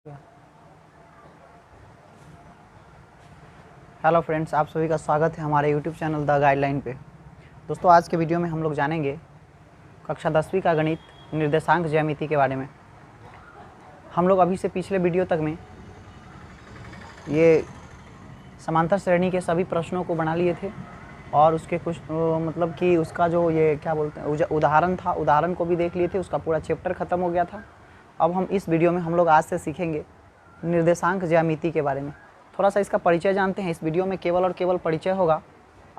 Hello friends, आप सभी का स्वागत है हमारे यूट्यूब चैनल द गाइडलाइन पे। दोस्तों, आज के वीडियो में हम लोग जानेंगे कक्षा 10वीं का गणित निर्देशांक ज्यामिति के बारे में। हम लोग अभी से पिछले वीडियो तक में ये समांतर श्रेणी के सभी प्रश्नों को बना लिए थे और उसके कुछ मतलब कि उसका जो ये क्या बोलते हैं उदाहरण था, उदाहरण को भी देख लिए थे। उसका पूरा चैप्टर ख़त्म हो गया था। अब हम इस वीडियो में हम लोग आज से सीखेंगे निर्देशांक ज्यामिति के बारे में। थोड़ा सा इसका परिचय जानते हैं। इस वीडियो में केवल और केवल परिचय होगा।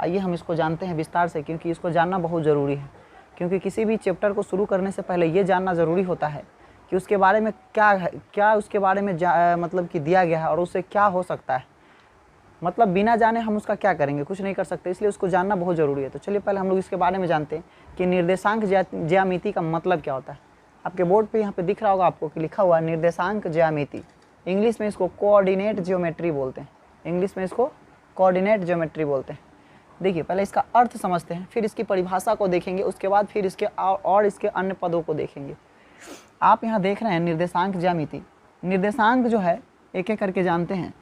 आइए हम इसको जानते हैं विस्तार से, क्योंकि इसको जानना बहुत ज़रूरी है। क्योंकि किसी भी चैप्टर को शुरू करने से पहले ये जानना ज़रूरी होता है कि उसके बारे में क्या है, क्या उसके बारे में मतलब कि दिया गया है और उससे क्या हो सकता है। मतलब बिना जाने हम उसका क्या करेंगे, कुछ नहीं कर सकते। इसलिए उसको जानना बहुत ज़रूरी है। तो चलिए पहले हम लोग इसके बारे में जानते हैं कि निर्देशांक ज्यामिति का मतलब क्या होता है। आपके बोर्ड पे यहाँ पे दिख रहा होगा आपको कि लिखा हुआ निर्देशांक ज्यामिति। इंग्लिश में इसको कोऑर्डिनेट ज्योमेट्री बोलते हैं। इंग्लिश में इसको कोऑर्डिनेट ज्योमेट्री बोलते हैं। देखिए, पहले इसका अर्थ समझते हैं, फिर इसकी परिभाषा को देखेंगे, उसके बाद फिर इसके और इसके अन्य पदों को देखेंगे। आप यहाँ देख रहे हैं निर्देशांक ज्यामिति। निर्देशांक जो है एक एक करके जानते हैं।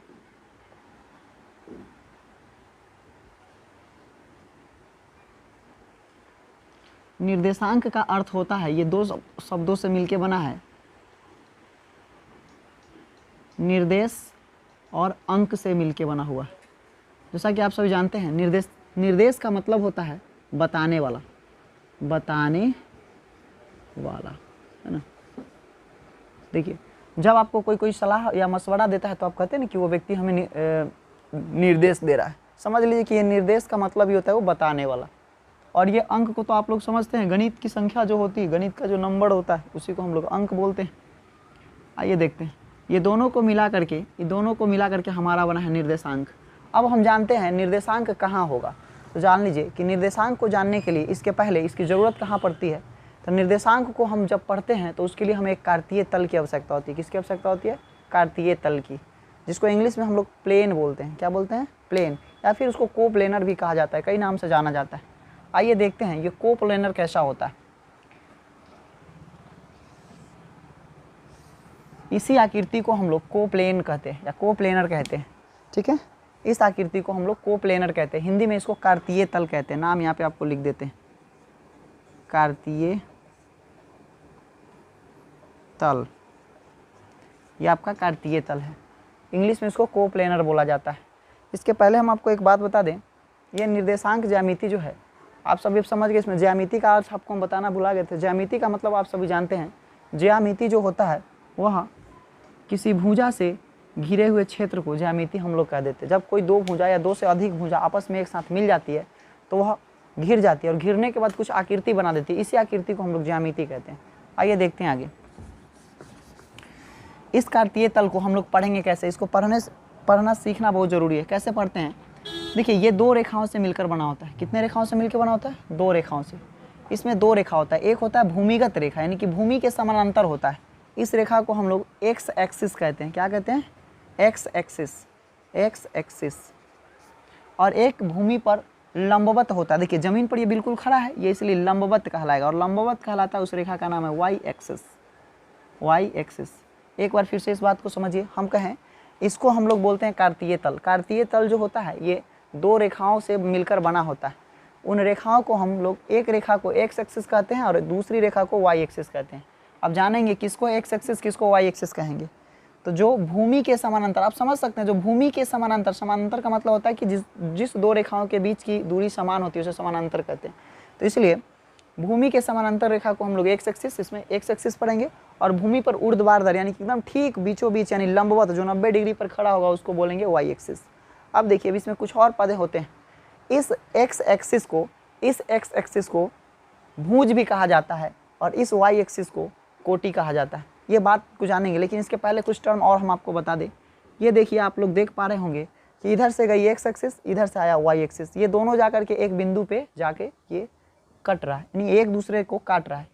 निर्देशांक का अर्थ होता है, ये दो शब्दों से मिलके बना है, निर्देश और अंक से मिलके बना हुआ है। जैसा कि आप सभी जानते हैं, निर्देश का मतलब होता है बताने वाला, बताने वाला, है ना। देखिए, जब आपको कोई सलाह या मशवरा देता है तो आप कहते हैं ना कि वो व्यक्ति हमें निर्देश दे रहा है। समझ लीजिए कि ये निर्देश का मतलब ही होता है वो बताने वाला। और ये अंक को तो आप लोग समझते हैं, गणित की संख्या जो होती है, गणित का जो नंबर होता है उसी को हम लोग अंक बोलते हैं। आइए देखते हैं, ये दोनों को मिला करके हमारा बना है निर्देशांक। अब हम जानते हैं निर्देशांक कहाँ होगा। तो जान लीजिए कि निर्देशांक को जानने के लिए इसके पहले इसकी ज़रूरत कहाँ पड़ती है। तो निर्देशांक को हम जब पढ़ते हैं तो उसके लिए हमें एक कार्तीय तल की आवश्यकता होती है। किसकी आवश्यकता होती है? कार्तीय तल की, जिसको इंग्लिश में हम लोग प्लेन बोलते हैं। क्या बोलते हैं? प्लेन, या फिर उसको कोप्लेनर भी कहा जाता है, कई नाम से जाना जाता है। आइए देखते हैं ये कोप्लेनर कैसा होता है। इसी आकृति को हम लोग कोप्लेन कहते हैं या कोप्लेनर कहते हैं। ठीक है, इस आकृति को हम लोग कोप्लेनर कहते हैं। हिंदी में इसको कार्तीय तल कहते हैं। नाम यहाँ पे आपको लिख देते हैं, कार्तीय तल। ये आपका कार्तीय तल है। इंग्लिश में इसको कोप्लेनर बोला जाता है। इसके पहले हम आपको एक बात बता दें, ये निर्देशांक ज्यामिति जो है, आप सभी समझ गए। इसमें ज्यामिति का अर्थ आपको हम बताना भुला गए थे। ज्यामिति का मतलब आप सभी जानते हैं, ज्यामिति जो होता है वह किसी भुजा से घिरे हुए क्षेत्र को ज्यामिति हम लोग कह देते हैं। जब कोई दो भुजा या दो से अधिक भुजा आपस में एक साथ मिल जाती है तो वह घिर जाती है और घिरने के बाद कुछ आकृति बना देती है। इसी आकृति को हम लोग ज्यामिति कहते हैं। आइए देखते हैं आगे। इस कार्तीय तल को हम लोग पढ़ेंगे कैसे। इसको पढ़ना सीखना बहुत ज़रूरी है। कैसे पढ़ते हैं? देखिए, ये दो रेखाओं से मिलकर बना होता है। कितने रेखाओं से मिलकर बना होता है? दो रेखाओं से। इसमें दो रेखा होता है। एक होता है भूमिगत रेखा, यानी कि भूमि के समानांतर होता है। इस रेखा को हम लोग एक्स एक्सिस कहते हैं। क्या कहते हैं? X axis, x axis. और एक भूमि पर लंबवत होता है। देखिए, जमीन पर ये बिल्कुल खड़ा है, ये इसलिए लंबवत कहलाएगा। और लंबवत कहलाता है उस रेखा का नाम है वाई एक्सिस, वाई एक्सिस। एक बार फिर से इस बात को समझिए। हम कहें इसको हम लोग बोलते हैं कार्तीय तल। कार्तीय तल जो होता है ये दो रेखाओं से मिलकर बना होता है। उन रेखाओं को हम लोग, एक रेखा को एक्स एक्सिस कहते हैं और दूसरी रेखा को वाई एक्सिस कहते हैं। अब जानेंगे किसको एक्स एक्सिस, किसको वाई एक्सिस कहेंगे। तो जो भूमि के समानांतर, आप समझ सकते हैं, जो भूमि के समानांतर, समानांतर का मतलब होता है कि जिस दो रेखाओं के बीच की दूरी समान होती है उसे समानांतर कहते हैं। तो इसलिए भूमि के समानांतर रेखा को हम लोग एक्स एक्सिस, इसमें एक्स एक्सिस पढ़ेंगे। और भूमि पर ऊर्ध्वाधर यानी कि एकदम ठीक बीचों बीच यानी लंबवत जो 90 डिग्री पर खड़ा होगा उसको बोलेंगे वाई एक्सिस। अब देखिए, अब इसमें कुछ और पदे होते हैं। इस एक्स एक्सिस को भुज भी कहा जाता है और इस वाई एक्सिस को कोटि कहा जाता है। ये बात को जानेंगे, लेकिन इसके पहले कुछ टर्म और हम आपको बता दें। ये देखिए, आप लोग देख पा रहे होंगे कि इधर से गई एक्स एक्सिस, इधर से आया वाई एक्सिस। ये दोनों जाकर के एक बिंदु पे जाके ये कट रहा है, यानी एक दूसरे को काट रहा है।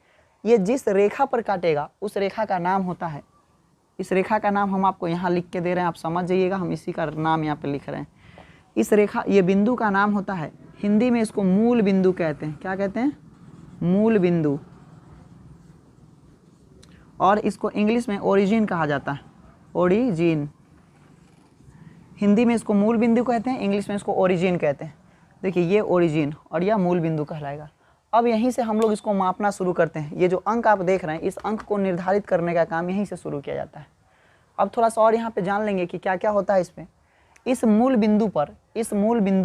ये जिस रेखा पर काटेगा उस रेखा का नाम होता है, इस रेखा का नाम हम आपको यहाँ लिख के दे रहे हैं, आप समझ जाइएगा। हम इसी का नाम यहाँ पे लिख रहे हैं। इस रेखा, ये बिंदु का नाम होता है, हिंदी में इसको मूल बिंदु कहते हैं। क्या कहते हैं? मूल बिंदु। और इसको इंग्लिश में ओरिजिन कहा जाता है। ओरिजिन, हिंदी में इसको मूल बिंदु कहते हैं, इंग्लिश में इसको ओरिजिन कहते हैं। देखिए ये ओरिजिन और यह मूल बिंदु कहलाएगा। अब यहीं से हम लोग इसको मापना शुरू करते हैं। ये जो अंक आप देख रहे हैं, इस अंक को निर्धारित करने का काम यहीं से शुरू किया जाता है। अब थोड़ा सा और यहाँ पे जान लेंगे कि क्या क्या होता है इसमें। इस मूल बिंदु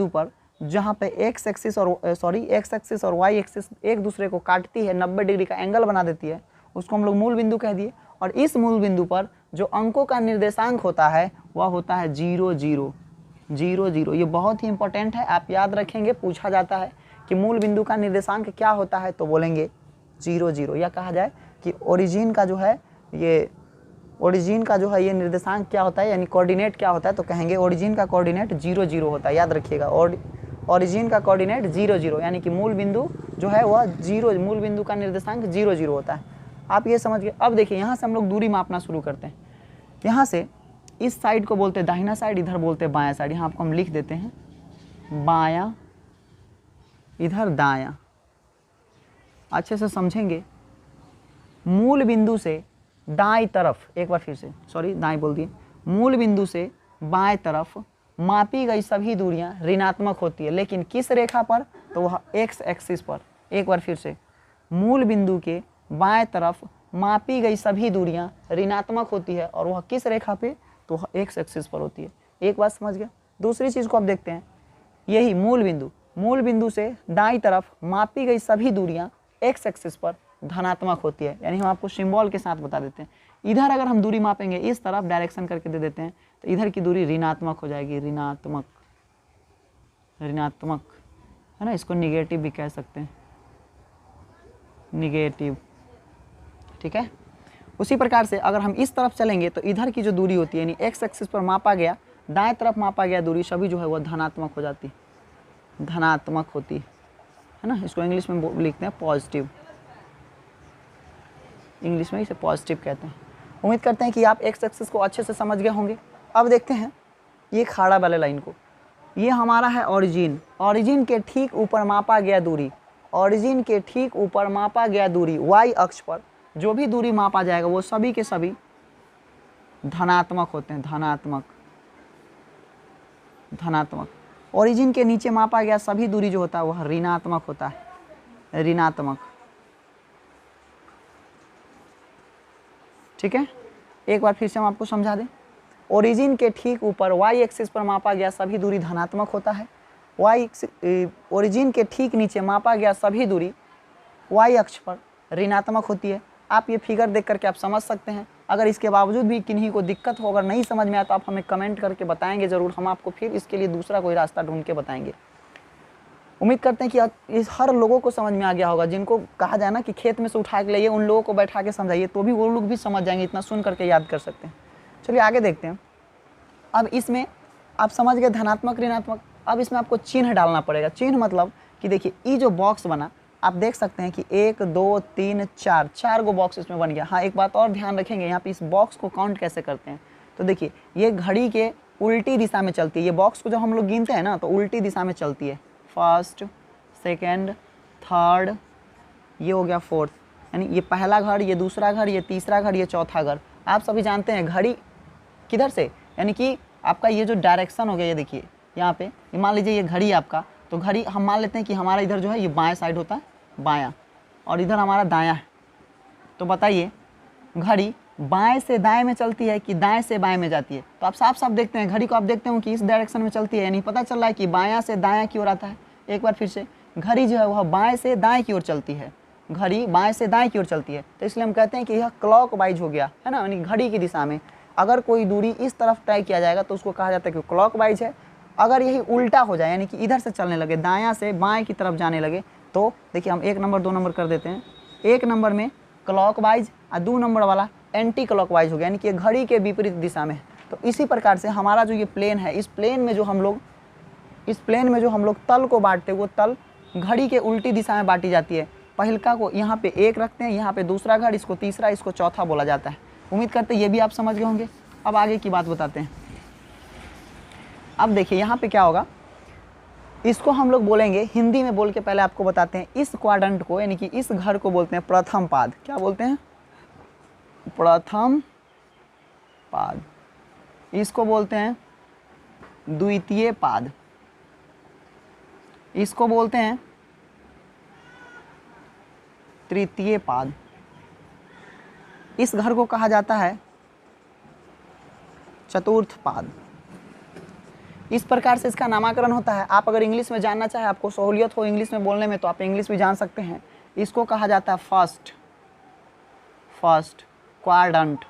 पर जहाँ पे एक्स एक्सिस और वाई एक्सिस एक दूसरे को काटती है, 90 डिग्री का एंगल बना देती है, उसको हम लोग मूल बिंदु कह दिए। और इस मूल बिंदु पर जो अंकों का निर्देशांक होता है वह होता है 0 0 0 0। ये बहुत ही इंपॉर्टेंट है, आप याद रखेंगे, पूछा जाता है कि मूल बिंदु का निर्देशांक क्या होता है, तो बोलेंगे 0 0। या कहा जाए कि ओरिजिन का जो है ये निर्देशांक क्या होता है, यानी कोऑर्डिनेट क्या होता है, तो कहेंगे ओरिजिन का कोऑर्डिनेट 0 0 होता है। याद रखिएगा, ओरिजिन का कोऑर्डिनेट 0 0, यानी कि मूल बिंदु जो है वह 0, मूल बिंदु का निर्देशांक 0 0 होता है। आप ये समझ गए। अब देखिए यहाँ से हम लोग दूरी मापना शुरू करते हैं। यहाँ से इस साइड को बोलते हैं दाहिना साइड, इधर बोलते हैं बायां साइड। यहाँ आपको हम लिख देते हैं बायां, इधर दायां। अच्छे से समझेंगे। मूल बिंदु से दाएं तरफ, एक बार फिर से, दाएं बोल दिए। मूल बिंदु से बाएं तरफ मापी गई सभी दूरियां ऋणात्मक होती है, लेकिन किस रेखा पर, तो वह एक्स एक्सिस पर। एक बार फिर से, मूल बिंदु के बाएं तरफ मापी गई सभी दूरियां ऋणात्मक होती है, और वह किस रेखा पे, तो वह एक्स एक्सिस पर होती है। एक बात समझ गया। दूसरी चीज़ को आप देखते हैं, यही मूल बिंदु से दाईं तरफ मापी गई सभी दूरियां एक्स एक्सिस पर धनात्मक होती है, यानी हम आपको सिंबल के साथ बता देते हैं। इधर अगर हम दूरी मापेंगे, इस तरफ डायरेक्शन करके दे देते हैं, तो इधर की दूरी ऋणात्मक हो जाएगी, ऋणात्मक है ना। इसको निगेटिव भी कह सकते हैं, निगेटिव, ठीक है। उसी प्रकार से अगर हम इस तरफ चलेंगे तो इधर की जो दूरी होती है, यानी एक्स एक्सिस पर मापा गया, दाएं तरफ मापा गया दूरी सभी जो है वह धनात्मक हो जाती है, धनात्मक होती है ना। इसको इंग्लिश में लिखते हैं पॉजिटिव, इंग्लिश में इसे पॉजिटिव कहते हैं। उम्मीद करते हैं कि आप एक्स एक्सिस को अच्छे से समझ गए होंगे। अब देखते हैं ये खाड़ा वाले लाइन को। ये हमारा है ओरिजिन के ठीक ऊपर मापा गया दूरी, ओरिजिन के ठीक ऊपर मापा गया दूरी वाई अक्ष पर जो भी दूरी मापा जाएगा वो सभी के सभी धनात्मक होते हैं, धनात्मक। ओरिजिन के नीचे मापा गया सभी दूरी जो होता है वह ऋणात्मक होता है, ऋणात्मक, ठीक है। एक बार फिर से हम आपको समझा दें। ओरिजिन के ठीक ऊपर वाई एक्सिस पर मापा गया सभी दूरी धनात्मक होता है, ओरिजिन के ठीक नीचे मापा गया सभी दूरी वाई अक्ष पर ऋणात्मक होती है। आप ये फिगर देख करके आप समझ सकते हैं। अगर इसके बावजूद भी किन्हीं को दिक्कत हो, अगर नहीं समझ में आया, तो आप हमें कमेंट करके बताएंगे ज़रूर, हम आपको फिर इसके लिए दूसरा कोई रास्ता ढूंढ के बताएंगे। उम्मीद करते हैं कि इस हर लोगों को समझ में आ गया होगा। जिनको कहा जाए ना कि खेत में से उठा के लाइए, उन लोगों को बैठा के समझाइए, तो भी वो लोग भी समझ जाएंगे, इतना सुन करके याद कर सकते हैं। चलिए आगे देखते हैं। अब इसमें आप समझ गए धनात्मक ऋणात्मक। अब इसमें आपको चिन्ह डालना पड़ेगा। चिन्ह मतलब कि देखिए ये जो बॉक्स बना, आप देख सकते हैं कि 1 2 3 4 गो बॉक्स इसमें बन गया। हाँ, एक बात और ध्यान रखेंगे, यहाँ पे इस बॉक्स को काउंट कैसे करते हैं। तो देखिए ये घड़ी के उल्टी दिशा में चलती है। ये बॉक्स को जब हम लोग गिनते हैं ना, तो उल्टी दिशा में चलती है। फर्स्ट, सेकेंड, थर्ड, ये हो गया फोर्थ, यानी ये पहला घर, ये दूसरा घर, ये तीसरा घर, ये चौथा घर। आप सभी जानते हैं घड़ी किधर से, यानी कि आपका ये जो डायरेक्शन हो गया, ये देखिए यहाँ पे, मान लीजिए ये घड़ी आपका, तो घड़ी हम मान लेते हैं कि हमारा इधर जो है ये बाएं साइड होता है, बायां, और इधर हमारा दायां है। तो बताइए घड़ी बाएं से दाएं में चलती है कि दाएं से बाएं में जाती है। तो आप साफ साफ देखते हैं घड़ी को, आप देखते हो कि इस डायरेक्शन में चलती है, यानी पता चल रहा है कि बायां से दायां की ओर आता है। एक बार फिर से, घड़ी जो है वह बाएं से दाएं की ओर चलती है, घड़ी बाएं से दाएं की ओर चलती है। तो इसलिए हम कहते हैं कि यह क्लॉक वाइज हो गया, है ना, यानी घड़ी की दिशा में। अगर कोई दूरी इस तरफ तय किया जाएगा तो उसको कहा जाता है कि क्लॉक वाइज है। अगर यही उल्टा हो जाए, यानी कि इधर से चलने लगे, दायां से बाएं की तरफ जाने लगे, तो देखिए हम 1 नंबर 2 नंबर कर देते हैं। 1 नंबर में क्लॉक वाइज और 2 नंबर वाला एंटी क्लॉक वाइज हो गया, यानी कि घड़ी के विपरीत दिशा में। तो इसी प्रकार से हमारा जो ये प्लेन है, इस प्लेन में जो हम लोग तल को बांटते हैं, वो तल घड़ी के उल्टी दिशा में बांटी जाती है। पहिलका को यहाँ पे 1 रखते हैं, यहाँ पे दूसरा घर, इसको तीसरा, इसको चौथा बोला जाता है। उम्मीद करते हैं ये भी आप समझ गए होंगे। अब आगे की बात बताते हैं। अब देखिए यहाँ पे क्या होगा, इसको हम लोग बोलेंगे, हिंदी में बोल के पहले आपको बताते हैं, इस क्वाड्रेंट को, यानी कि इस घर को बोलते हैं प्रथम पाद। क्या बोलते हैं? प्रथम पाद। इसको बोलते हैं द्वितीय पाद, इसको बोलते हैं तृतीय पाद, इस घर को कहा जाता है चतुर्थ पाद। इस प्रकार से इसका नामकरण होता है। आप अगर इंग्लिश में जानना चाहे, आपको सहूलियत हो इंग्लिश में बोलने में, तो आप इंग्लिश भी जान सकते हैं। इसको कहा जाता है फर्स्ट क्वाड्रेंट,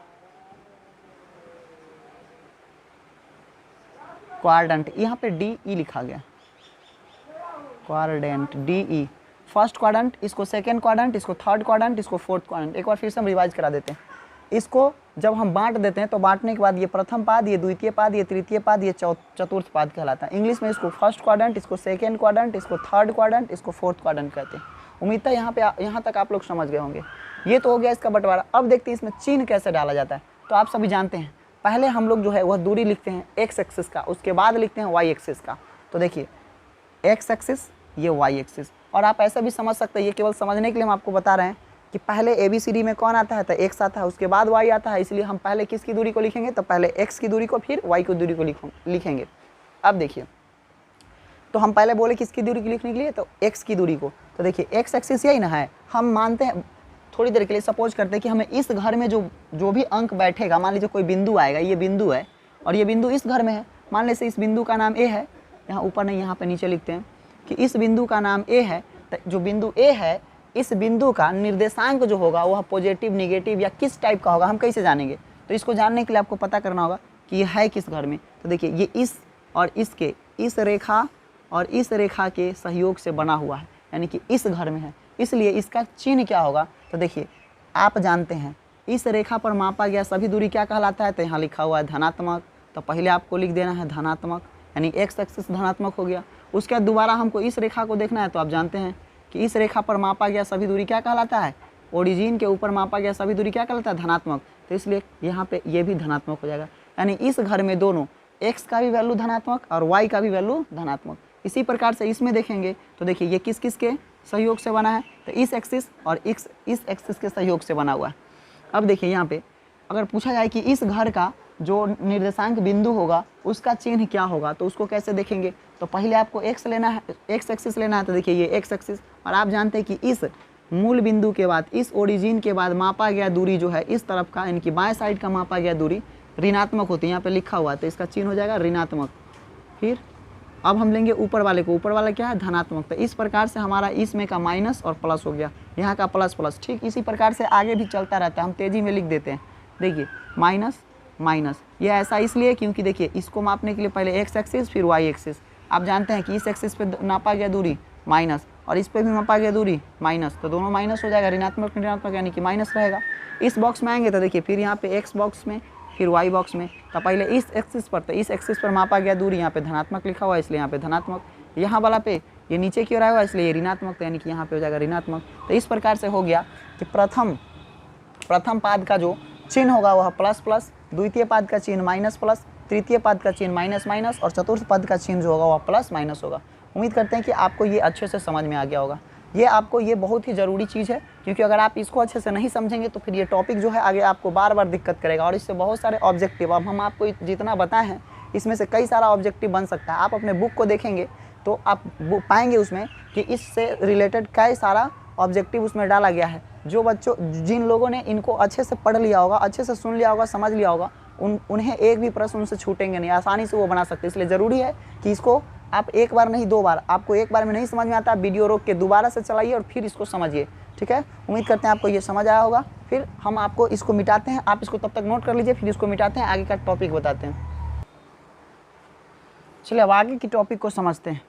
यहाँ पे डी ई लिखा गया, quadrant D E, first quadrant, इसको सेकेंड क्वाड्रेंट, इसको थर्ड क्वाड्रेंट, इसको फोर्थ क्वाड्रेंट। एक बार फिर से हम रिवाइज करा देते हैं। इसको जब हम बांट देते हैं तो बांटने के बाद ये प्रथम पाद, ये द्वितीय पाद, ये तृतीय पाद, ये चतुर्थ पाद कहलाता है। इंग्लिश में इसको फर्स्ट क्वाड्रेंट, इसको सेकेंड क्वाड्रेंट, इसको थर्ड क्वाड्रेंट, इसको फोर्थ क्वाड्रेंट कहते हैं। उम्मीद है यहाँ तक आप लोग समझ गए होंगे। ये तो हो गया इसका बंटवारा। अब देखते हैं इसमें चिन्ह कैसे डाला जाता है। तो आप सभी जानते हैं, पहले हम लोग जो है वह दूरी लिखते हैं एक्स एक्सिस का, उसके बाद लिखते हैं वाई एक्सिस का। तो देखिए एक्स एक्सिस, ये वाई एक्सिस। और आप ऐसा भी समझ सकते हैं, ये केवल समझने के लिए हम आपको बता रहे हैं कि पहले ABCD में कौन आता है, तो एक्स आता है, उसके बाद वाई आता है। इसलिए हम पहले किसकी दूरी को लिखेंगे, तो पहले एक्स की दूरी को, फिर वाई की दूरी को लिखेंगे। अब देखिए, तो हम पहले बोले किसकी दूरी को लिखने के लिए, तो एक्स की दूरी को। तो देखिए एक्स एक्सिस यही ना है। हम मानते हैं थोड़ी देर के लिए, सपोज करते हैं कि हमें इस घर में जो भी अंक बैठेगा, मान लीजिए कोई बिंदु आएगा, ये बिंदु है और ये बिंदु इस घर में है। मान लीजिए इस बिंदु का नाम A है, यहाँ ऊपर नहीं यहाँ पे नीचे लिखते हैं कि इस बिंदु का नाम A है। तो जो बिंदु A है, इस बिंदु का निर्देशांक जो होगा वह पॉजिटिव, नेगेटिव या किस टाइप का होगा, हम कैसे जानेंगे। तो इसको जानने के लिए आपको पता करना होगा कि यह है किस घर में। तो देखिए ये इस और इसके, इस रेखा और इस रेखा के सहयोग से बना हुआ है, यानी कि इस घर में है। इसलिए इसका चिन्ह क्या होगा, तो देखिए आप जानते हैं इस रेखा पर मापा गया सभी दूरी क्या कहलाता है, तो यहाँ लिखा हुआ है धनात्मक। तो पहले आपको लिख देना है धनात्मक, यानी एक्स एक्सिस धनात्मक हो गया। उसके बाद दोबारा हमको इस रेखा को देखना है, तो आप जानते हैं कि इस रेखा पर मापा गया सभी दूरी क्या कहलाता है, ओरिजिन के ऊपर मापा गया सभी दूरी क्या कहलाता है, धनात्मक। तो इसलिए यहाँ पे ये भी धनात्मक हो जाएगा। यानी इस घर में दोनों एक्स का भी वैल्यू धनात्मक और वाई का भी वैल्यू धनात्मक। इसी प्रकार से इसमें देखेंगे तो देखिए ये किस किस के सहयोग से बना है, तो इस एक्सिस और इस एक्सिस के सहयोग से बना हुआ है। अब देखिए यहाँ पे अगर पूछा जाए कि इस घर का जो निर्देशांक बिंदु होगा उसका चिन्ह क्या होगा, तो उसको कैसे देखेंगे, तो पहले आपको एक्स लेना है, एक्स एक्सिस लेना है। तो देखिए ये एक्स एक्सिस, और आप जानते हैं कि इस मूल बिंदु के बाद, इस ओरिजिन के बाद मापा गया दूरी जो है इस तरफ का, यानी कि बाएं साइड का मापा गया दूरी ऋणात्मक होती है। यहाँ पे लिखा हुआ है तो इसका चिन्ह हो जाएगा ऋणात्मक। फिर अब हम लेंगे ऊपर वाले को, ऊपर वाला क्या है, धनात्मक। तो इस प्रकार से हमारा इसमें का माइनस और प्लस हो गया, यहाँ का प्लस प्लस। ठीक इसी प्रकार से आगे भी चलता रहता है, हम तेज़ी में लिख देते हैं। देखिए माइनस माइनस, ये ऐसा इसलिए क्योंकि देखिए इसको मापने के लिए पहले एक्स एक्सिस फिर वाई एक्सिस। आप जानते हैं कि इस एक्सिस पे नापा गया दूरी माइनस और इस पे भी मापा गया दूरी माइनस, तो दोनों माइनस हो जाएगा, ऋणात्मक ऋणात्मक यानी कि माइनस रहेगा। इस बॉक्स में आएंगे तो देखिए फिर यहाँ पे एक्स बॉक्स में फिर वाई बॉक्स में, तो पहले इस एक्सिस पर, तो इस एक्सिस पर मापा गया दूरी यहाँ पे धनात्मक लिखा हुआ है इसलिए यहाँ पे धनात्मक, यहाँ वाला पे ये नीचे की ओर आया हुआ इसलिए ये ऋणात्मक, तो यानी कि यहाँ पे हो जाएगा ऋणात्मक। तो इस प्रकार से हो गया कि प्रथम पाद का जो चिन्ह होगा वह प्लस प्लस, द्वितीय पाद का चिन्ह माइनस प्लस, तृतीय पाद का चिन्ह माइनस माइनस और चतुर्थ पद का चिन्ह जो होगा वह प्लस माइनस होगा। उम्मीद करते हैं कि आपको ये अच्छे से समझ में आ गया होगा। ये बहुत ही ज़रूरी चीज़ है, क्योंकि अगर आप इसको अच्छे से नहीं समझेंगे तो फिर ये टॉपिक जो है आगे आपको बार बार दिक्कत करेगा। और इससे बहुत सारे ऑब्जेक्टिव, अब हम आपको जितना बताए हैं इसमें से कई सारा ऑब्जेक्टिव बन सकता है। आप अपने बुक को देखेंगे तो आप पाएंगे उसमें कि इससे रिलेटेड कई सारा ऑब्जेक्टिव उसमें डाला गया है। जो बच्चों, जिन लोगों ने इनको अच्छे से पढ़ लिया होगा, अच्छे से सुन लिया होगा, समझ लिया होगा, उन्हें एक भी प्रश्न उनसे छूटेंगे नहीं, आसानी से वो बना सकते हैं। इसलिए ज़रूरी है कि इसको आप एक बार नहीं दो बार, आपको एक बार में नहीं समझ में आता, वीडियो रोक के दोबारा से चलाइए और फिर इसको समझिए। ठीक है, उम्मीद करते हैं आपको ये समझ आया होगा। फिर हम आपको इसको मिटाते हैं, आप इसको तब तक नोट कर लीजिए, फिर इसको मिटाते हैं, आगे का टॉपिक बताते हैं। चलिए अब आगे की टॉपिक को समझते हैं।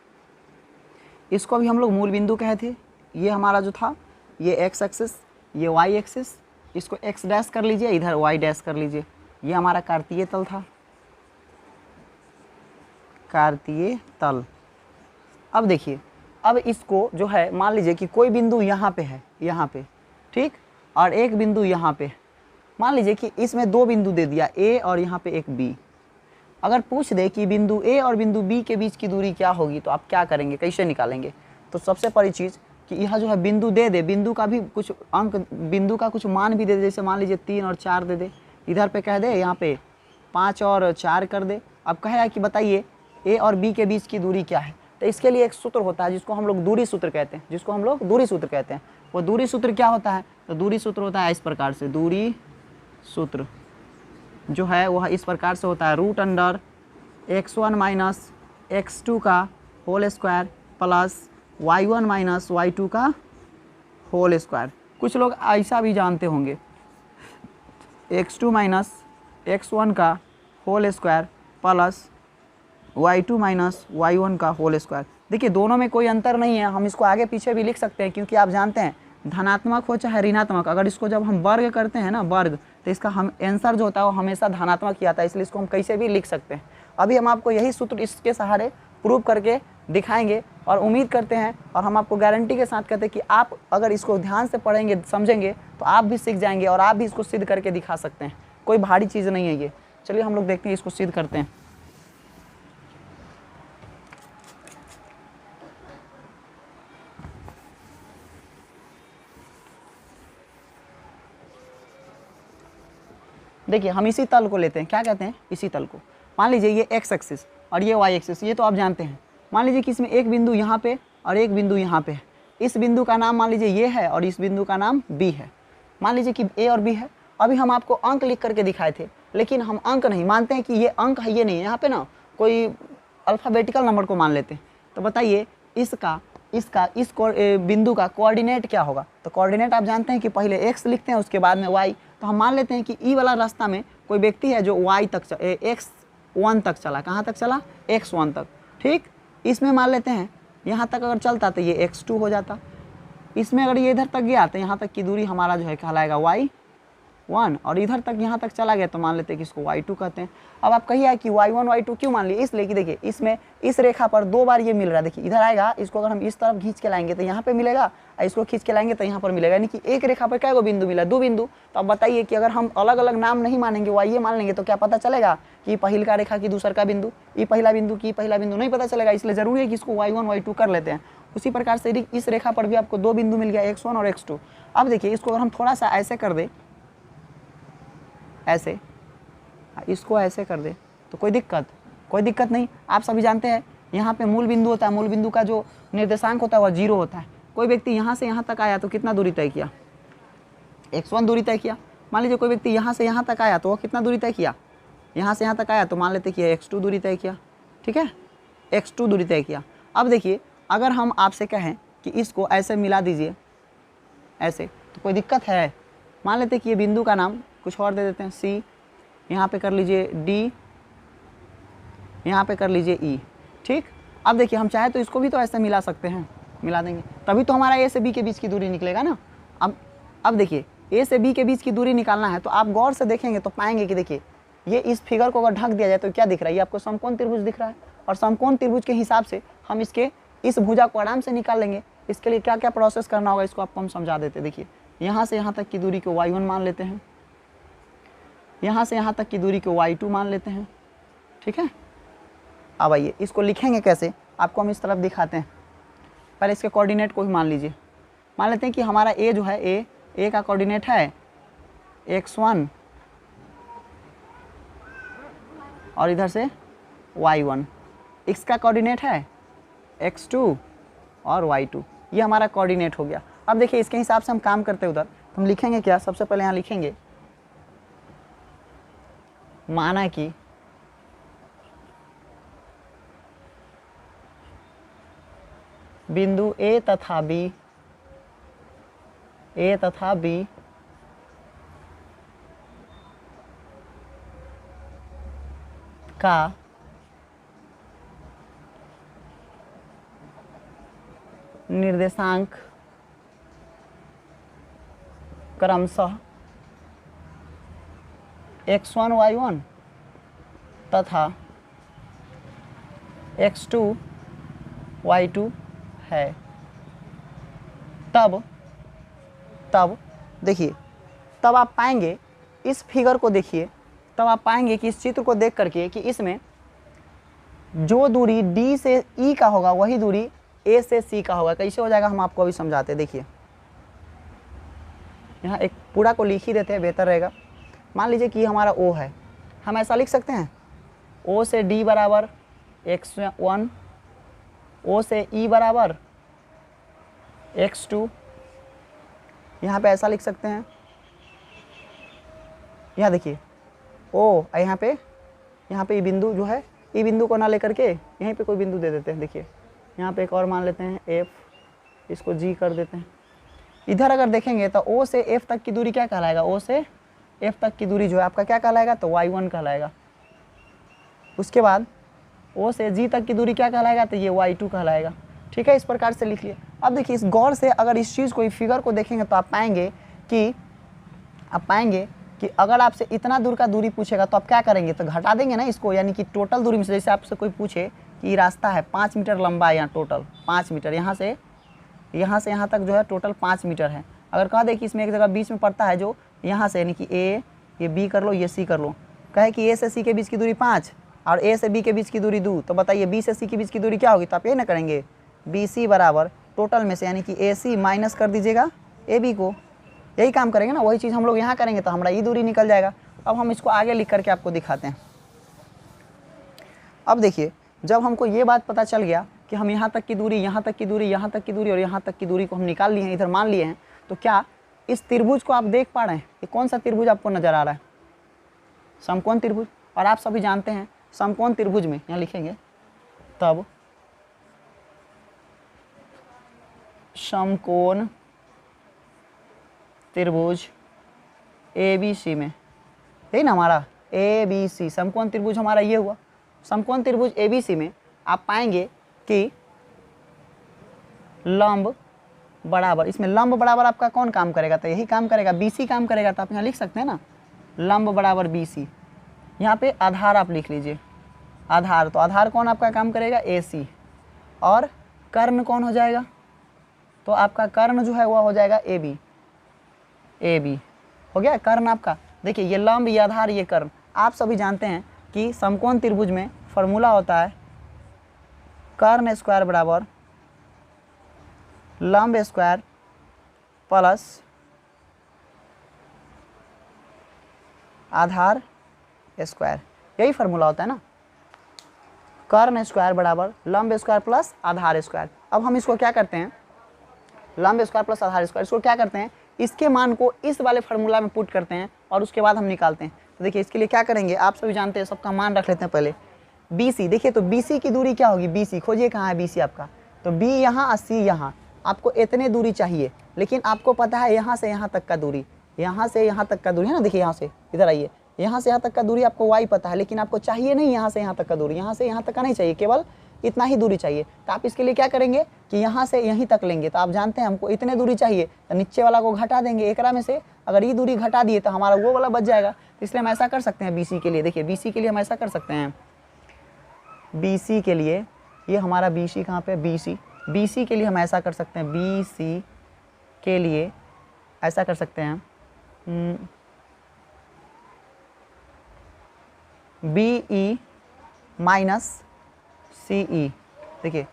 इसको अभी हम लोग मूल बिंदु कहे थे। ये हमारा जो था ये एक्स एक्सिस, ये वाई एक्सिस, इसको एक्स डैश कर लीजिए, इधर वाई डैश कर लीजिए। ये हमारा कार्तीय तल था, कार्तीय तल। अब देखिए, अब इसको जो है मान लीजिए कि कोई बिंदु यहाँ पे है, यहाँ पे, ठीक, और एक बिंदु यहाँ पे। मान लीजिए कि इसमें दो बिंदु दे दिया, ए और यहाँ पे एक बी। अगर पूछ दे कि बिंदु ए और बिंदु बी के बीच की दूरी क्या होगी, तो आप क्या करेंगे, कैसे निकालेंगे। तो सबसे पहली चीज़ कि यहाँ जो है बिंदु दे दे, बिंदु का भी कुछ अंक, बिंदु का कुछ मान भी दे दे, जैसे मान लीजिए 3 और 4 दे दे, इधर पे कह दे यहाँ पे 5 और 4 कर दे। अब कहेगा कि बताइए ए और बी के बीच की दूरी क्या है। तो इसके लिए एक सूत्र होता है जिसको हम लोग दूरी सूत्र कहते हैं, वो दूरी सूत्र क्या होता है, तो दूरी सूत्र होता है इस प्रकार से, दूरी सूत्र जो है वह इस प्रकार से होता है, √x1 माइनस x2 का whole square plus y1 minus y2 का होल स्क्वायर। कुछ लोग ऐसा भी जानते होंगे, x2 माइनस x1 का whole square plus y2 minus y1 का होल स्क्वायर। देखिए दोनों में कोई अंतर नहीं है, हम इसको आगे पीछे भी लिख सकते हैं, क्योंकि आप जानते हैं धनात्मक हो चाहे ऋणात्मक, अगर इसको जब हम वर्ग करते हैं ना वर्ग, तो इसका हम आंसर जो होता है वो हमेशा धनात्मक ही आता है, इसलिए इसको हम कैसे भी लिख सकते हैं। अभी हम आपको यही सूत्र इसके सहारे प्रूव करके दिखाएंगे और उम्मीद करते हैं और हम आपको गारंटी के साथ कहते हैं कि आप अगर इसको ध्यान से पढ़ेंगे समझेंगे तो आप भी सीख जाएंगे और आप भी इसको सिद्ध करके दिखा सकते हैं। कोई भारी चीज़ नहीं है ये। चलिए हम लोग देखते हैं, इसको सिद्ध करते हैं। देखिए हम इसी तल को लेते हैं, क्या कहते हैं, इसी तल को। मान लीजिए ये x एक्सिस और ये y एक्सिस, ये तो आप जानते हैं। मान लीजिए कि इसमें एक बिंदु यहाँ पे और एक बिंदु यहाँ पे है। इस बिंदु का नाम मान लीजिए ये है और इस बिंदु का नाम b है। मान लीजिए कि a और b है। अभी हम आपको अंक लिख करके दिखाए थे, लेकिन हम अंक नहीं मानते हैं कि ये अंक है, ये नहीं है। यहाँ पे ना कोई अल्फ़ाबेटिकल नंबर को मान लेते हैं। तो बताइए इस बिंदु का कोऑर्डिनेट क्या होगा। तो कोऑर्डिनेट आप जानते हैं कि पहले x लिखते हैं उसके बाद में y। तो हम मान लेते हैं कि ई वाला रास्ता में कोई व्यक्ति है जो y तक x1 तक चला। कहाँ तक चला, x1 तक। ठीक, इसमें मान लेते हैं यहाँ तक अगर चलता तो ये x2 हो जाता। इसमें अगर ये इधर तक गया तो यहाँ तक की दूरी हमारा जो है कहलाएगा y1, और इधर तक यहाँ तक चला गया तो मान लेते हैं कि इसको y2 कहते हैं। अब आप कहिए कि y1 y2 क्यों मान लिए, इसलिए कि देखिए इसमें इस रेखा पर 2 बार ये मिल रहा है। देखिए इधर आएगा, इसको अगर हम इस तरफ खींच के लाएंगे तो यहाँ पे मिलेगा, और इसको खींच के लाएंगे तो यहाँ पर मिलेगा। यानी कि एक रेखा पर क्या गो बिंदु मिला, 2 बिंदु। तो अब बताइए कि अगर हम अलग अलग नाम नहीं मानेंगे, y मान लेंगे, तो क्या पता चलेगा कि पहिल का रेखा की दूसर का बिंदु, ई पहला बिंदु की पहला बिंदु, नहीं पता चलेगा। इसलिए जरूरी है कि इसको y1 y2 कर लेते हैं। उसी प्रकार से इस रेखा पर भी आपको 2 बिंदु मिल गया, x1 और x2। अब देखिए इसको अगर हम थोड़ा सा ऐसे कर दे, ऐसे, इसको ऐसे कर दे तो कोई दिक्कत नहीं। आप सभी जानते हैं यहाँ पे मूल बिंदु होता है, मूल बिंदु का जो निर्देशांक होता है वह 0 होता है। कोई व्यक्ति यहाँ से यहाँ तक आया तो कितना दूरी तय किया, x1 दूरी तय किया। मान लीजिए कोई व्यक्ति यहाँ से यहाँ तक आया तो वह कितना दूरी तय किया, यहाँ से यहाँ तक आया तो मान लेते कि x2 दूरी तय किया। ठीक है, x2 दूरी तय किया। अब देखिए अगर हम आपसे कहें कि इसको ऐसे मिला दीजिए ऐसे, तो कोई दिक्कत है। मान लेते कि ये बिंदु का नाम कुछ और दे देते हैं, C, यहाँ पे कर लीजिए D, यहाँ पे कर लीजिए E। ठीक, अब देखिए हम चाहे तो इसको भी तो ऐसे मिला सकते हैं, मिला देंगे, तभी तो हमारा A से B के बीच की दूरी निकलेगा ना। अब देखिए A से B के बीच की दूरी निकालना है तो आप गौर से देखेंगे तो पाएंगे कि देखिए ये इस फिगर को अगर ढक दिया जाए तो क्या दिख रहा है, ये आपको समकोण त्रिभुज दिख रहा है। और समकोण त्रिभुज के हिसाब से हम इस भुजा को आराम से निकाल लेंगे। इसके लिए क्या क्या प्रोसेस करना होगा इसको आपको हम समझा देते। देखिए यहाँ से यहाँ तक की दूरी को y1 मान लेते हैं, यहाँ से यहाँ तक की दूरी को y2 मान लेते हैं। ठीक है, अब आइए इसको लिखेंगे कैसे, आपको हम इस तरफ दिखाते हैं। पहले इसके कोऑर्डिनेट को ही मान लीजिए। मान लेते हैं कि हमारा a जो है a का कोऑर्डिनेट है x1 और इधर से y1, x का कोऑर्डिनेट है x2 और y2, ये हमारा कोऑर्डिनेट हो गया। अब देखिए इसके हिसाब से हम काम करते हैं उधर, तो हम लिखेंगे क्या, सबसे पहले यहाँ लिखेंगे माना कि बिंदु A तथा B का निर्देशांक क्रमशः x1 y1 तथा x2 y2 है। तब देखिए, तब आप पाएंगे इस फिगर को देखिए, तब आप पाएंगे कि इस चित्र को देख करके कि इसमें जो दूरी D से E का होगा वही दूरी A से C का होगा। कैसे हो जाएगा हम आपको अभी समझाते हैं। देखिए यहाँ एक पूरा को लिख ही देते हैं, बेहतर रहेगा। मान लीजिए कि हमारा O है हम ऐसा लिख सकते हैं O से D बराबर x1, O से E बराबर x2, यहाँ पे ऐसा लिख सकते हैं। यहाँ देखिए O, यहाँ पे E बिंदु जो है, E बिंदु को ना लेकर के यहीं पे कोई बिंदु दे देते हैं। देखिए यहाँ पे एक और मान लेते हैं F, इसको G कर देते हैं। इधर अगर देखेंगे तो O से F तक की दूरी क्या कहलाएगा, O से F तक की दूरी जो है आपका क्या कहलाएगा, तो y1 कहलाएगा। उसके बाद O से G तक की दूरी क्या कहलाएगा, तो ये y2 कहलाएगा। ठीक है, इस प्रकार से लिख लिए। अब देखिए इस गौर से अगर इस चीज़ को, इस फिगर को देखेंगे तो आप पाएंगे कि अगर आपसे इतना दूर का दूरी पूछेगा तो आप क्या करेंगे, तो घटा देंगे ना इसको, यानी कि टोटल दूरी में से। जैसे आपसे कोई पूछे कि रास्ता है 5 मीटर लंबा है, यहाँ टोटल 5 मीटर, यहाँ से यहाँ तक जो है टोटल 5 मीटर है। अगर कह दे कि इसमें एक जगह बीच में पड़ता है जो यहाँ से, यानी कि ए, ये बी कर लो, ये सी कर लो, कहे कि ए से सी के बीच की दूरी 5 और ए से बी के बीच की दूरी 2, तो बताइए बी से सी के बीच की दूरी क्या होगी, तो आप ये ना करेंगे बी सी बराबर टोटल में से, यानी कि ए सी माइनस कर दीजिएगा ए बी को। यही काम करेंगे ना, वही चीज़ हम लोग यहाँ करेंगे तो हमारा ये दूरी निकल जाएगा। अब हम इसको आगे लिख करके आपको दिखाते हैं। अब देखिए जब हमको ये बात पता चल गया कि हम यहाँ तक की दूरी, यहाँ तक की दूरी, यहाँ तक की दूरी और यहाँ तक की दूरी को हम निकाल लिए हैं, इधर मान लिए हैं, तो क्या इस त्रिभुज को आप देख पा रहे हैं? ये कौन सा त्रिभुज आपको नजर आ रहा है? समकोण त्रिभुज। और आप सभी जानते हैं समकोण त्रिभुज में, यहाँ लिखेंगे तब समकोण त्रिभुज ABC में, यही ना हमारा ABC, समकोण त्रिभुज हमारा ये हुआ। समकोण त्रिभुज ABC में आप पाएंगे कि लंब बराबर, इसमें लंब बराबर आपका कौन काम करेगा, तो यही काम करेगा, BC काम करेगा। तो आप यहाँ लिख सकते हैं ना लंब बराबर BC। यहाँ पे आधार आप लिख लीजिए, आधार, तो आधार कौन आपका काम करेगा, AC। और कर्ण कौन हो जाएगा, तो आपका कर्ण जो है वह हो जाएगा AB हो गया कर्ण आपका। देखिए ये लंब, ये आधार, ये कर्ण। आप सभी जानते हैं कि समकोण त्रिभुज में फॉर्मूला होता है कर्ण स्क्वायर बराबर लंब स्क्वायर प्लस आधार स्क्वायर, यही फार्मूला होता है ना, कर्ण स्क्वायर बराबर लंब स्क्वायर प्लस आधार स्क्वायर। अब हम इसको क्या करते हैं, लंब स्क्वायर प्लस आधार स्क्वायर, इसको क्या करते हैं, इसके मान को इस वाले फार्मूला में पुट करते हैं और उसके बाद हम निकालते हैं। तो देखिए इसके लिए क्या करेंगे, आप सभी जानते हैं, सबका मान रख लेते हैं पहले। BC, देखिए तो BC की दूरी क्या होगी, BC खोजिए कहाँ है BC आपका, तो B यहाँ और C यहाँ। आपको इतने दूरी चाहिए, लेकिन आपको पता है यहाँ से यहाँ तक का दूरी, यहाँ से यहाँ तक का दूरी है ना, देखिए यहाँ से इधर आइए, यहाँ से यहाँ तक का दूरी आपको y पता है, लेकिन आपको चाहिए नहीं यहाँ से यहाँ तक का दूरी, यहाँ से यहाँ तक का नहीं चाहिए, केवल इतना ही दूरी चाहिए। तो आप इसके लिए क्या करेंगे कि यहाँ से यहीं तक लेंगे। तो आप जानते हैं हमको इतने दूरी चाहिए, तो नीचे वाला को घटा देंगे एकरा में से, अगर ये दूरी घटा दिए तो हमारा वो वाला बच जाएगा। तो इसलिए हम ऐसा कर सकते हैं BC के लिए। देखिए BC के लिए हम ऐसा कर सकते हैं, BC के लिए, ये हमारा BC कहाँ पे, BC के लिए हम ऐसा कर सकते हैं, BC के लिए ऐसा कर सकते हैं, BE माइनस CE। देखिए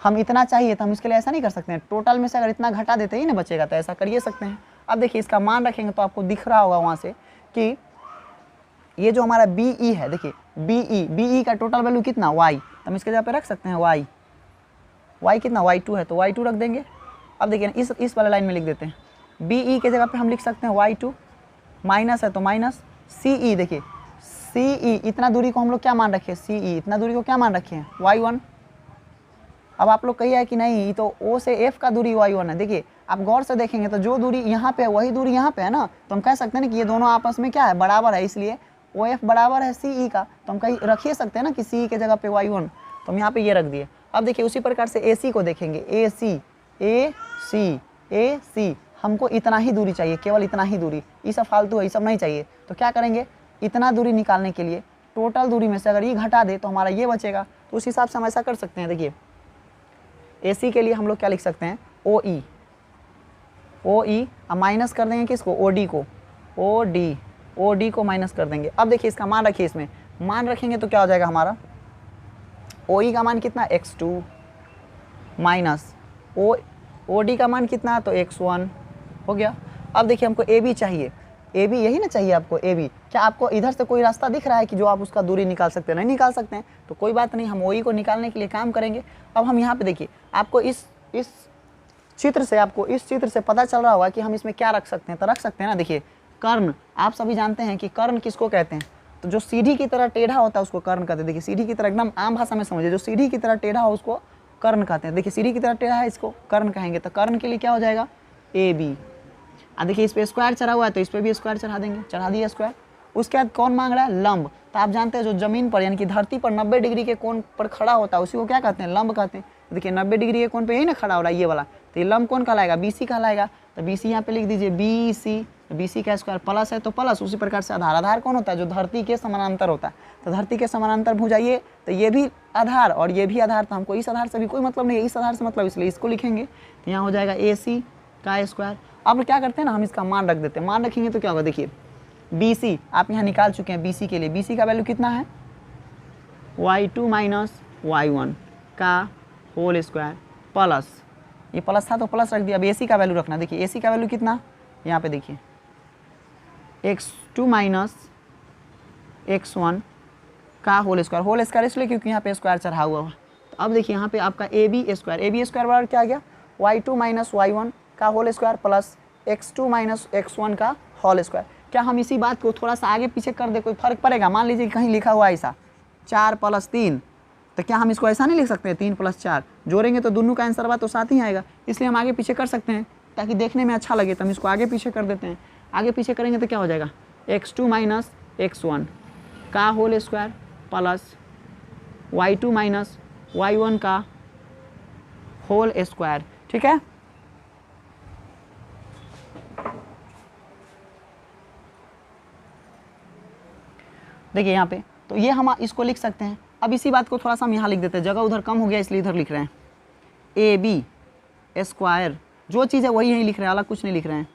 हम इतना चाहिए तो हम इसके लिए ऐसा नहीं कर सकते हैं, टोटल में से अगर इतना घटा देते ही ना बचेगा, तो ऐसा करिए सकते हैं। अब देखिए इसका मान रखेंगे तो आपको दिख रहा होगा वहाँ से कि ये जो हमारा BE है, देखिए BE का टोटल वैल्यू कितना y, तो हम इसके जगह पे रख सकते हैं y कितना y2 है, तो y2 रख देंगे। अब देखिए इस वाले लाइन में लिख देते हैं, BE के जगह पे हम लिख सकते हैं y2, माइनस है तो माइनस CE। देखिए CE इतना दूरी को हम लोग क्या मान रखे, CE इतना दूरी को क्या मान रखे हैं, y1। अब आप लोग कहिए कि नहीं तो O से F का दूरी y1 है। देखिए आप गौर से देखेंगे तो जो दूरी यहाँ पे है वही दूरी यहाँ पे है ना, तो हम कह सकते हैं ना कि ये दोनों आपस में क्या है, बराबर है, इसलिए OF बराबर है CE का। तो हम कहीं रखिए सकते हैं ना कि CE के जगह पे y1, तो हम यहाँ पे ये रख दिए। अब देखिए उसी प्रकार से AC को देखेंगे, AC हमको इतना ही दूरी चाहिए, केवल इतना ही दूरी, ये सब फालतू है, ये सब नहीं चाहिए। तो क्या करेंगे, इतना दूरी निकालने के लिए टोटल दूरी में से अगर ये घटा दे तो हमारा ये बचेगा। तो उस हिसाब से हम ऐसा कर सकते हैं। देखिए AC के लिए हम लोग क्या लिख सकते हैं, OE अब माइनस कर देंगे किसको, OD को माइनस कर देंगे। अब देखिए इसका मान रखिए, इसमें मान रखेंगे तो क्या हो जाएगा हमारा, OE का मान कितना x2 माइनस OD का मान कितना, तो x1 हो गया। अब देखिए हमको AB चाहिए, ए बी यही ना चाहिए आपको, ए बी। क्या आपको इधर से कोई रास्ता दिख रहा है कि जो आप उसका दूरी निकाल सकते हैं? नहीं निकाल सकते हैं, तो कोई बात नहीं, हम ओ ई को निकालने के लिए काम करेंगे। अब हम यहाँ पे देखिए, आपको इस चित्र से, आपको इस चित्र से पता चल रहा होगा कि हम इसमें क्या रख सकते हैं, तो रख सकते हैं ना। देखिए कर्ण, आप सभी जानते हैं कि कर्ण किसको कहते हैं, तो जो सीढ़ी की तरह टेढ़ा होता है उसको कर्ण कहते हैं। देखिए सीढ़ी की तरह, एकदम आम भाषा में समझिए, जो सीढ़ी की तरह टेढ़ा हो उसको कर्ण कहते हैं। देखिए सीढ़ी की तरह टेढ़ा है, इसको कर्ण कहेंगे। तो कर्ण के लिए क्या हो जाएगा, ए बी। देखिए इस पे स्क्वायर चढ़ा हुआ है तो इस पे भी स्क्वायर चढ़ा देंगे, चढ़ा दिया स्क्वायर। उसके बाद कौन मांग रहा है, लंब। तो आप जानते हैं जो जमीन पर यानी कि धरती पर 90 डिग्री के कोण पर खड़ा होता है उसी को क्या कहते हैं, लंब कहते हैं। देखिए 90 डिग्री के कोण पे यही ना खड़ा हो रहा है ये वाला, तो ये लंब कौन कहलाएगा, बी सी कहलाएगा। तो बी सी यहाँ पे लिख दीजिए, बी सी। बी सी का स्क्वायर प्लस है तो प्लस, उसी प्रकार से आधार। आधार कौन होता है, जो धरती के समानांतर होता है। तो धरती के समानांतर भुजाइए, तो ये भी आधार और ये भी आधार। तो हमको इस आधार से भी कोई मतलब नहीं है, इस आधार से मतलब, इसलिए इसको लिखेंगे। तो यहाँ हो जाएगा ए सी का स्क्वायर। अब क्या करते हैं ना, हम इसका मान रख देते हैं। मान रखेंगे तो क्या होगा, देखिए बी सी आप यहाँ निकाल चुके हैं। बी सी के लिए, बी सी का वैल्यू कितना है, y2 माइनस y1 का होल स्क्वायर प्लस, ये प्लस था तो प्लस रख दिया। अब ए सी का वैल्यू रखना। देखिए ए सी का वैल्यू कितना, यहाँ पे देखिए x2 माइनस x1 का होल स्क्वायर। होल स्क्वायर इसलिए क्योंकि यहाँ पे स्क्वायर चढ़ा हुआ है। तो अब देखिए यहाँ पे आपका ए बी स्क्वायर बराबर क्या आ गया, y2 माइनस y1 का whole square plus x2 minus x1 का होल स्क्वायर। क्या हम इसी बात को थोड़ा सा आगे पीछे कर दे, कोई फर्क पड़ेगा? मान लीजिए कहीं लिखा हुआ ऐसा 4 + 3, तो क्या हम इसको ऐसा नहीं लिख सकते हैं, 3 + 4 जोड़ेंगे तो दोनों का आंसर बात तो साथ ही आएगा। इसलिए हम आगे पीछे कर सकते हैं ताकि देखने में अच्छा लगे, तो हम इसको आगे पीछे कर देते हैं। आगे पीछे करेंगे तो क्या हो जाएगा, x2 माइनस x1 का whole square plus y2 minus y1 का होल स्क्वायर। ठीक है, देखिए यहाँ पे, तो ये हम इसको लिख सकते हैं। अब इसी बात को थोड़ा सा हम यहाँ लिख देते हैं, जगह उधर कम हो गया इसलिए इधर लिख रहे हैं। ए बी स्क्वायर, जो चीज़ है वही यहीं लिख रहे हैं, अलग कुछ नहीं लिख रहे हैं।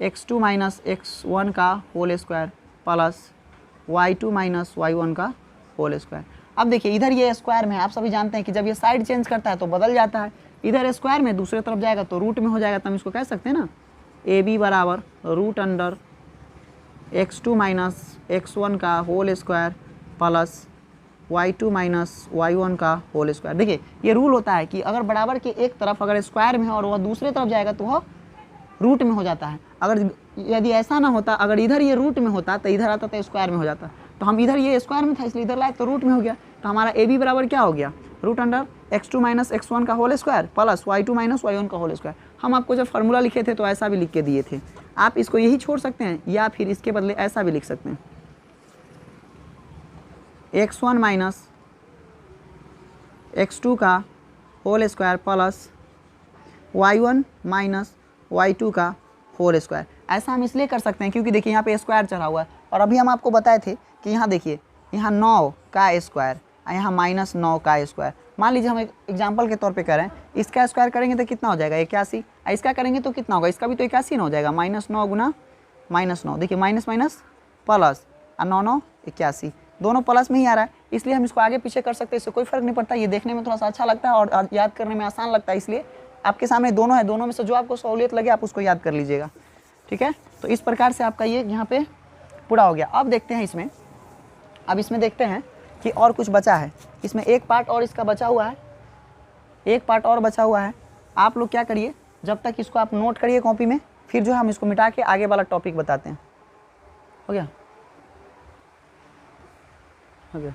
x2 माइनस x1 का whole square plus y2 minus y1 का होल स्क्वायर। अब देखिए इधर ये स्क्वायर में, आप सभी जानते हैं कि जब ये साइड चेंज करता है तो बदल जाता है। इधर स्क्वायर में दूसरे तरफ जाएगा तो रूट में हो जाएगा। तो हम इसको कह सकते हैं ना, ए बी बराबर root under x2 minus x1 का whole square plus y2 minus y1 का होल स्क्वायर। देखिए ये रूल होता है कि अगर बराबर के एक तरफ अगर स्क्वायर में है और वह दूसरे तरफ जाएगा तो वह रूट में हो जाता है। अगर यदि ऐसा ना होता, अगर इधर ये रूट में होता तो इधर आता तो स्क्वायर में हो जाता। तो हम इधर ये स्क्वायर में था इसलिए इधर लाए तो रूट में हो गया। तो हमारा ए बी बराबर क्या हो गया, root under x2 minus x1 का whole square plus y2 minus y1 का होल स्क्वायर। हम आपको जब फार्मूला लिखे थे तो ऐसा भी लिख के दिए थे, आप इसको यही छोड़ सकते हैं या फिर इसके बदले ऐसा भी लिख सकते हैं, x1 माइनस x2 का whole square plus y1 minus y2 का होल स्क्वायर। ऐसा हम इसलिए कर सकते हैं क्योंकि देखिए यहाँ पे स्क्वायर चढ़ा हुआ है और अभी हम आपको बताए थे कि यहाँ देखिए, यहाँ 9 का स्क्वायर और यहाँ -9 का स्क्वायर। मान लीजिए हम एक एग्जांपल के तौर पे करें, इसका स्क्वायर करेंगे तो कितना हो जाएगा 81, इसका करेंगे तो कितना होगा, इसका भी तो 81 ना हो जाएगा, -9 गुना -9। देखिए माइनस माइनस प्लस और 9 9 81, दोनों प्लस में ही आ रहा है, इसलिए हम इसको आगे पीछे कर सकते हैं, इससे कोई फर्क नहीं पड़ता। ये देखने में थोड़ा सा अच्छा लगता है और याद करने में आसान लगता है, इसलिए आपके सामने दोनों है, दोनों में से जो आपको सहूलियत लगे आप उसको याद कर लीजिएगा। ठीक है, तो इस प्रकार से आपका ये यहाँ पे पूरा हो गया। अब देखते हैं इसमें, अब इसमें देखते हैं कि और कुछ बचा है। इसमें एक पार्ट और इसका बचा हुआ है, एक पार्ट और बचा हुआ है। आप लोग क्या करिए, जब तक इसको आप नोट करिए कॉपी में, फिर जो है हम इसको मिटा के आगे वाला टॉपिक बताते हैं। हो गया, हो गया।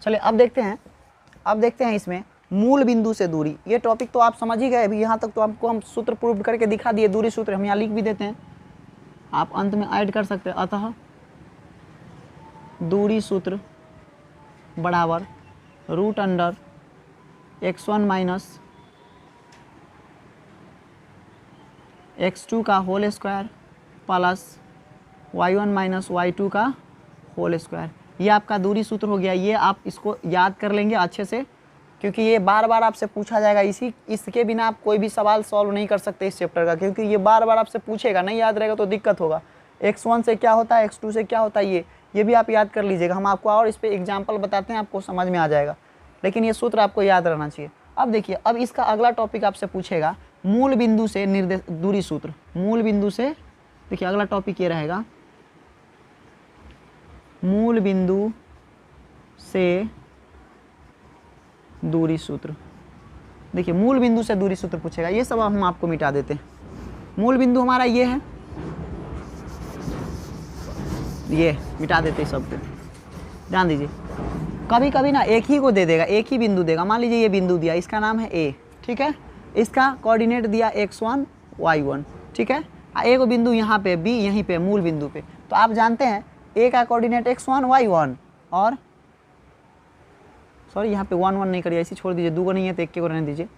चलिए अब देखते हैं, अब देखते हैं इसमें मूल बिंदु से दूरी। ये टॉपिक तो आप समझ ही गए अभी, यहाँ तक तो आपको हम सूत्र प्रूव करके दिखा दिए, दूरी सूत्र हम यहाँ लिख भी देते हैं, आप अंत में ऐड कर सकते हैं। अतः दूरी सूत्र बराबर root under x1 minus x2 का whole square plus y1 minus y2 का होल स्क्वायर। ये आपका दूरी सूत्र हो गया। ये आप इसको याद कर लेंगे अच्छे से, क्योंकि ये बार बार आपसे पूछा जाएगा। इसके बिना आप कोई भी सवाल सॉल्व नहीं कर सकते इस चैप्टर का, क्योंकि ये बार बार आपसे पूछेगा, नहीं याद रहेगा तो दिक्कत होगा। x1 से क्या होता है, x2 से क्या होता है, ये भी आप याद कर लीजिएगा। हम आपको और इस पर एग्जाम्पल बताते हैं, आपको समझ में आ जाएगा, लेकिन ये सूत्र आपको याद रहना चाहिए। अब देखिए, अब इसका अगला टॉपिक आपसे पूछेगा मूल बिंदु से निर्देश दूरी सूत्र। मूल बिंदु से देखिए अगला टॉपिक ये रहेगा, मूल बिंदु से दूरी सूत्र। देखिए मूल बिंदु से दूरी सूत्र पूछेगा, ये सब हम आपको मिटा देते हैं। मूल बिंदु हमारा ये है, ये मिटा देते हैं सबको, ध्यान दीजिए। कभी कभी ना एक ही को दे देगा, एक ही बिंदु देगा। मान लीजिए ये बिंदु दिया, इसका नाम है ए, ठीक है, इसका कोऑर्डिनेट दिया x1 y1, ठीक है। एक बिंदु यहाँ पे बी, यहीं पे मूल बिंदु पे, तो आप जानते हैं ए का कोऑर्डिनेट x1 y1 और सॉरी यहाँ पे 1 1 नहीं करिए, ऐसे छोड़ दीजिए, 2 को नहीं है तो 1 को रहने दीजिए,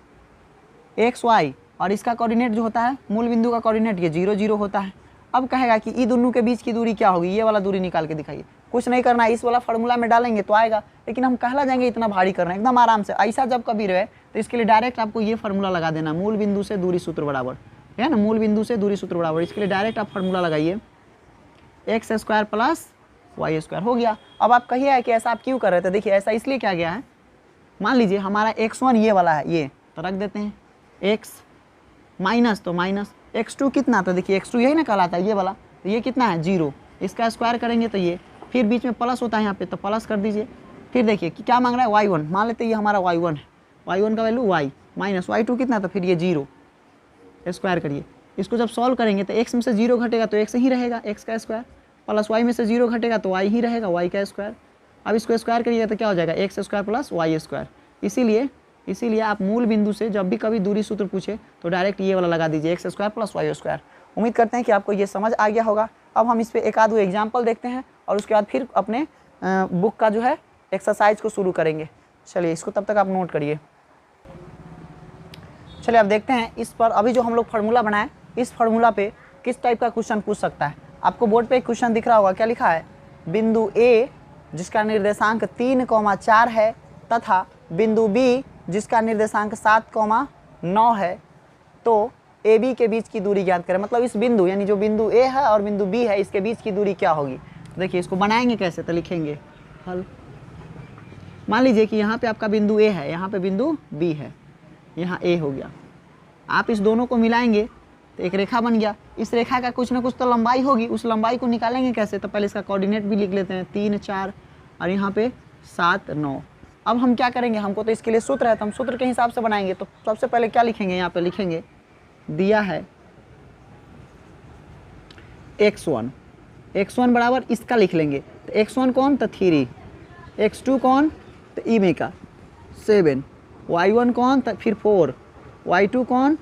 एक्स वाई, और इसका कोऑर्डिनेट जो होता है मूल बिंदु का कोऑर्डिनेट ये 0 0 होता है। अब कहेगा कि ई दोनों के बीच की दूरी क्या होगी, ये वाला दूरी निकाल के दिखाइए। कुछ नहीं करना है, इस वाला फार्मूला में डालेंगे तो आएगा, लेकिन हम कहला जाएंगे इतना भारी करना है, एकदम आराम से। ऐसा जब कभी रहे तो इसके लिए डायरेक्ट आपको ये फार्मूला लगा देना, मूल बिंदु से दूरी सूत्र बराबर, है ना, मूल बिंदु से दूरी सूत्र बराबर। इसके लिए डायरेक्ट आप फार्मूला लगाइए, X square plus Y square, हो गया। अब आप कहिए कि ऐसा आप क्यों कर रहे थे, देखिए ऐसा इसलिए क्या गया है, मान लीजिए हमारा x1 ये वाला है, ये तो रख देते हैं, x माइनस तो माइनस, x2 कितना, तो देखिए x2 यही ना कहलाता है ये वाला, तो ये कितना है 0, इसका स्क्वायर करेंगे तो ये, फिर बीच में प्लस होता है यहाँ पे तो प्लस कर दीजिए। फिर देखिए कि क्या मांग रहा है y1, मान लेते हैं ये हमारा y1 है, y1 का वैल्यू y माइनस y2 कितना, तो फिर ये 0, स्क्वायर करिए। इसको जब सॉल्व करेंगे तो x में से 0 घटेगा तो x ही रहेगा, x का स्क्वायर, प्लस y में से 0 घटेगा तो y ही रहेगा, y का स्क्वायर। अब इसको स्क्वायर करिएगा तो क्या हो जाएगा, X square plus Y square. इसीलिए आप मूल बिंदु से जब भी कभी दूरी सूत्र पूछे तो डायरेक्ट ये वाला लगा दीजिए, X square plus Y square. उम्मीद करते हैं कि आपको ये समझ आ गया होगा। अब हम इस पर एक आध एग्जाम्पल देखते हैं और उसके बाद फिर अपने बुक का जो है एक्सरसाइज को शुरू करेंगे। चलिए इसको तब तक आप नोट करिए। चलिए अब देखते हैं इस पर, अभी जो हम लोग फार्मूला बनाए, इस फार्मूला पे किस टाइप का क्वेश्चन पूछ सकता है। आपको बोर्ड पे एक क्वेश्चन दिख रहा होगा, क्या लिखा है, बिंदु ए जिसका निर्देशांक 3,4 है तथा बिंदु बी जिसका निर्देशांक 7,9 है, तो ए बी के बीच की दूरी ज्ञात करें। मतलब इस बिंदु यानी जो बिंदु ए है और बिंदु बी है, इसके बीच की दूरी क्या होगी। तो देखिए इसको बनाएंगे कैसे, तो लिखेंगे हल। मान लीजिए कि यहाँ पे आपका बिंदु ए है, यहाँ पे बिंदु बी है, यहाँ ए हो गया। आप इस दोनों को मिलाएंगे तो एक रेखा बन गया। इस रेखा का कुछ ना कुछ तो लंबाई होगी, उस लंबाई को निकालेंगे कैसे, तो पहले इसका कोऑर्डिनेट भी लिख लेते हैं, 3 4 और यहाँ पे 7 9। अब हम क्या करेंगे, हमको तो इसके लिए सूत्र है, तो हम सूत्र के हिसाब से बनाएंगे। तो सबसे पहले क्या लिखेंगे, यहाँ पे लिखेंगे दिया है x1 बराबर इसका लिख लेंगे, तो x1 कौन, तो 3, x2 कौन, तो ई में का 7, y1 कौन, तो फिर 4, y2 कौन,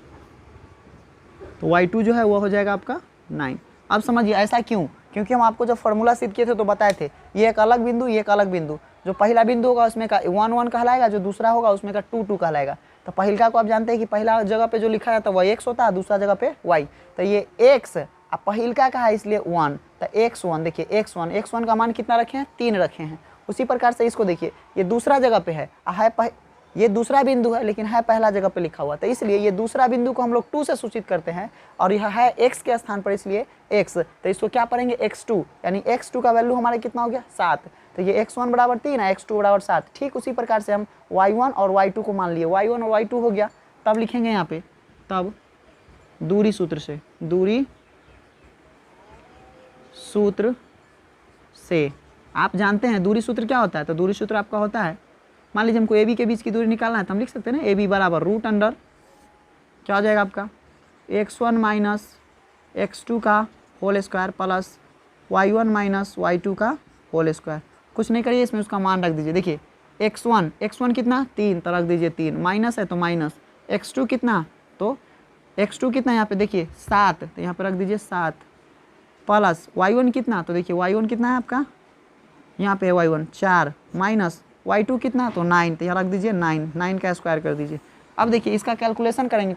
तो y2 जो है वो हो जाएगा आपका 9। अब समझिए ऐसा क्यों, क्योंकि हम आपको जब फार्मूला सिद्ध किए थे तो बताए थे ये एक अलग बिंदु, ये एक अलग बिंदु। जो पहला बिंदु होगा उसमें का 1 1 कहलाएगा, जो दूसरा होगा उसमें का 2 2 कहलाएगा। तो पहला को आप जानते हैं कि पहला जगह पे जो लिखा जाता है वह x होता है, दूसरा जगह पे y। तो ये x अब पहलका का है इसलिए 1, तो x1 देखिए x1 का मान कितना रखे हैं, 3 रखे हैं। उसी प्रकार से इसको देखिए ये दूसरा जगह पे है, ये दूसरा बिंदु है लेकिन है पहला जगह पे लिखा हुआ, तो इसलिए ये दूसरा बिंदु को हम लोग 2 से सूचित करते हैं और यह है x के स्थान पर, इसलिए x। तो इसको क्या पढ़ेंगे, x2, यानी x2 का वैल्यू हमारा कितना हो गया 7। तो ये x1 बराबर 3 है, x2 बराबर 7। ठीक उसी प्रकार से हम y1 और y2 को मान लिए, y1 और y2 हो गया। तब लिखेंगे यहाँ पे, तब दूरी सूत्र से आप जानते हैं दूरी सूत्र क्या होता है। तो दूरी सूत्र आपका होता है, मान लीजिए हमको ए बी के बीच की दूरी निकालना है, तो हम लिख सकते हैं ना, ए बी बराबर रूट अंडर क्या हो जाएगा आपका x1 माइनस x2 का whole square plus y1 minus y2 का होल स्क्वायर। कुछ नहीं करिए, इसमें उसका मान रख दीजिए। देखिए x1 कितना 3, तो रख दीजिए 3, माइनस है तो माइनस, x2 कितना, तो x2 कितना यहाँ पे देखिए 7, तो यहाँ पे रख दीजिए 7, प्लस y1 कितना, तो देखिए y1 कितना है आपका, यहाँ पे है y1 4, माइनस y2 कितना, तो 9, तो यहाँ रख दीजिए 9 का स्क्वायर कर दीजिए। अब देखिए इसका कैलकुलेशन करेंगे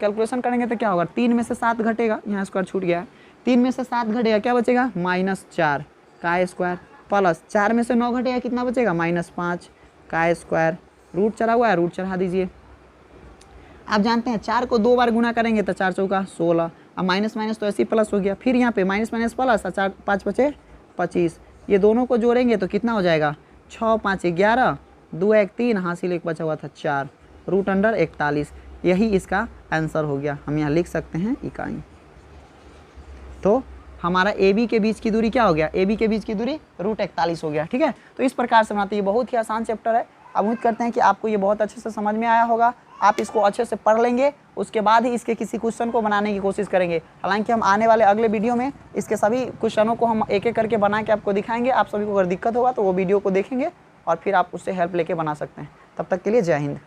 तो क्या होगा, 3 में से 7 घटेगा, यहाँ स्क्वायर छूट गया है, 3 में से 7 घटेगा क्या बचेगा, -4 का स्क्वायर, प्लस 4 में से 9 घटेगा कितना बचेगा, -5 का स्क्वायर। रूट चढ़ा हुआ है, रूट चढ़ा दीजिए। आप जानते हैं 4 को 2 बार गुना करेंगे तो 4 चौका 16, अब माइनस तो ऐसे ही प्लस हो गया, फिर यहाँ पे माइनस प्लस, 4 5 बचे 25, ये दोनों को जोड़ेंगे तो कितना हो जाएगा 6 5 11, 2 1 3, हासिल एक बचा हुआ था 4, रूट अंडर 41। यही इसका आंसर हो गया। हम यहाँ लिख सकते हैं इकाई। तो हमारा ए बी के बीच की दूरी क्या हो गया, ए बी के बीच की दूरी √41 हो गया। ठीक है, तो इस प्रकार से बनाते हैं। ये बहुत ही आसान चैप्टर है। अब उम्मीद करते हैं कि आपको ये बहुत अच्छे से समझ में आया होगा। आप इसको अच्छे से पढ़ लेंगे, उसके बाद ही इसके किसी क्वेश्चन को बनाने की कोशिश करेंगे। हालांकि हम आने वाले अगले वीडियो में इसके सभी क्वेश्चनों को हम एक एक करके बना के आपको दिखाएंगे। आप सभी को अगर दिक्कत होगा तो वो वीडियो को देखेंगे और फिर आप उससे हेल्प लेके बना सकते हैं। तब तक के लिए जय हिंद।